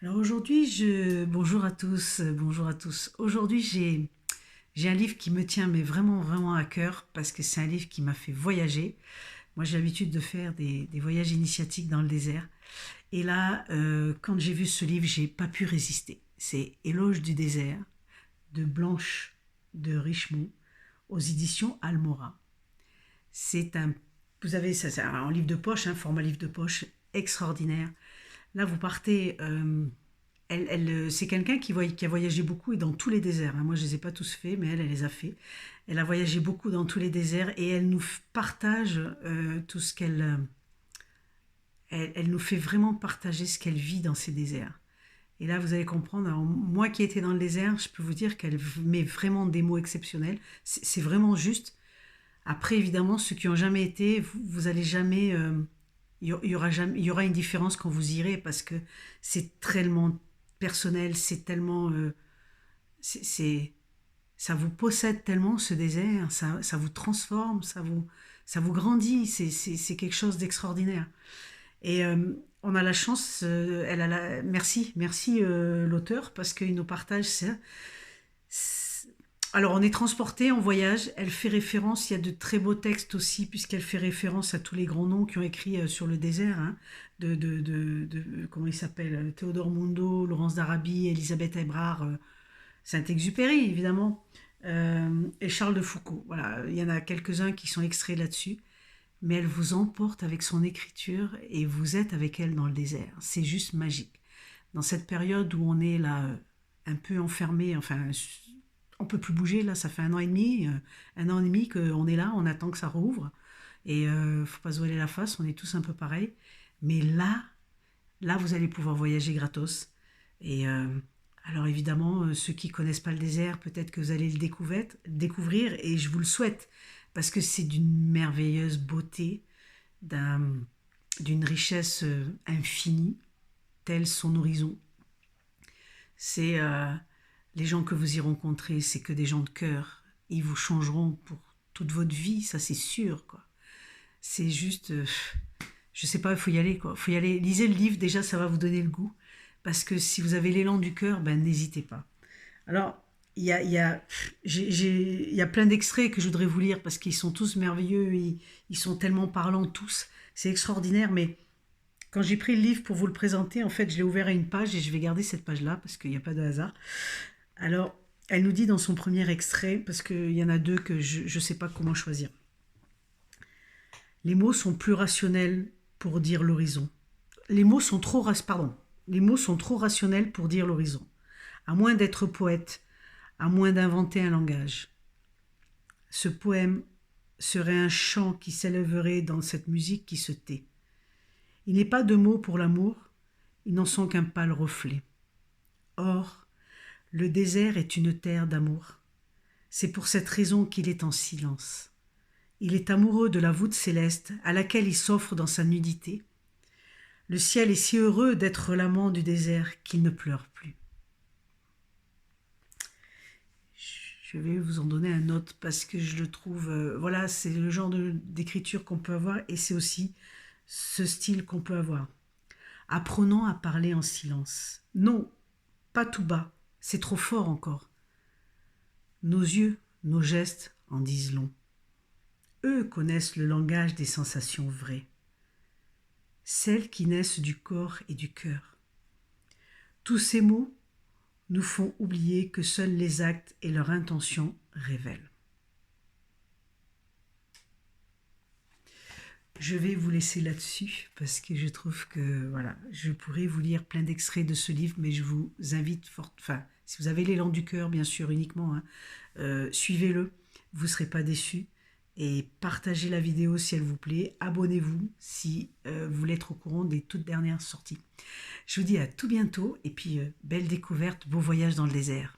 Alors aujourd'hui, bonjour à tous, bonjour à tous. Aujourd'hui, j'ai un livre qui me tient mais vraiment vraiment à cœur parce que c'est un livre qui m'a fait voyager. Moi, j'ai l'habitude de faire des voyages initiatiques dans le désert. Et là, quand j'ai vu ce livre, j'ai pas pu résister. C'est Éloge du désert de Blanche de Richemont aux éditions Almora. C'est un, vous avez ça, c'est un livre de poche, un format livre de poche extraordinaire. Là, vous partez. C'est quelqu'un qui a voyagé beaucoup et dans tous les déserts, hein. Moi, je ne les ai pas tous faits, mais elle les a fait. Elle a voyagé beaucoup dans tous les déserts et elle nous partage tout ce elle nous fait vraiment partager ce qu'elle vit dans ces déserts. Et là, vous allez comprendre. Alors, moi qui étais dans le désert, je peux vous dire qu'elle met vraiment des mots exceptionnels. C'est vraiment juste. Après, évidemment, ceux qui n'ont jamais été, vous allez jamais. Il y aura une différence quand vous irez parce que c'est tellement personnel, c'est tellement. C'est- Ça vous possède tellement ce désert, ça vous transforme, ça vous grandit, c'est quelque chose d'extraordinaire. Et on a la chance, merci l'auteur parce qu'il nous partage ça. Alors, on est transporté, on voyage. Elle fait référence, il y a de très beaux textes aussi, puisqu'elle fait référence à tous les grands noms qui ont écrit sur le désert, hein, comment il s'appelle, Théodore Mundo, Laurence d'Arabie, Elisabeth Ebrard, Saint-Exupéry, évidemment, et Charles de Foucault. Voilà, il y en a quelques-uns qui sont extraits là-dessus, mais elle vous emporte avec son écriture et vous êtes avec elle dans le désert. C'est juste magique. Dans cette période où on est là, un peu enfermé, enfin, on peut plus bouger là, ça fait un an et demi qu'on est là, on attend que ça rouvre et faut pas se voiler la face, on est tous un peu pareils. Mais là vous allez pouvoir voyager gratos. Et alors évidemment, ceux qui connaissent pas le désert, peut-être que vous allez découvrir et je vous le souhaite parce que c'est d'une merveilleuse beauté, d'un, d'une richesse infinie, tel son horizon. C'est les gens que vous y rencontrez, c'est que des gens de cœur. Ils vous changeront pour toute votre vie, ça c'est sûr, quoi. C'est juste, je sais pas, il faut y aller, quoi. Faut y aller. Lisez le livre, déjà, ça va vous donner le goût. Parce que si vous avez l'élan du cœur, ben n'hésitez pas. Alors, il y a, il y a plein d'extraits que je voudrais vous lire parce qu'ils sont tous merveilleux, ils sont tellement parlants tous. C'est extraordinaire, mais quand j'ai pris le livre pour vous le présenter, en fait, je l'ai ouvert à une page et je vais garder cette page-là parce qu'il n'y a pas de hasard. Alors, elle nous dit dans son premier extrait, parce qu'il y en a deux que je ne sais pas comment choisir. Les mots sont plus rationnels pour dire l'horizon. Les mots sont trop, pardon, les mots sont trop rationnels pour dire l'horizon. À moins d'être poète, à moins d'inventer un langage. Ce poème serait un chant qui s'élèverait dans cette musique qui se tait. Il n'est pas de mots pour l'amour, ils n'en sont qu'un pâle reflet. Or, le désert est une terre d'amour. C'est pour cette raison qu'il est en silence. Il est amoureux de la voûte céleste à laquelle il s'offre dans sa nudité. Le ciel est si heureux d'être l'amant du désert qu'il ne pleure plus. Je vais vous en donner un autre parce que je le trouve, voilà, c'est le genre d'écriture qu'on peut avoir et c'est aussi ce style qu'on peut avoir. Apprenons à parler en silence. Non, pas tout bas, c'est trop fort encore. Nos yeux, nos gestes en disent long. Eux connaissent le langage des sensations vraies, celles qui naissent du corps et du cœur. Tous ces mots nous font oublier que seuls les actes et leur intention révèlent. Je vais vous laisser là-dessus parce que je trouve que voilà, je pourrais vous lire plein d'extraits de ce livre, mais je vous invite fort, enfin, si vous avez l'élan du cœur, bien sûr, uniquement, hein, suivez-le, vous ne serez pas déçus. Et partagez la vidéo si elle vous plaît. Abonnez-vous si vous voulez être au courant des toutes dernières sorties. Je vous dis à tout bientôt et puis belle découverte, beau voyage dans le désert.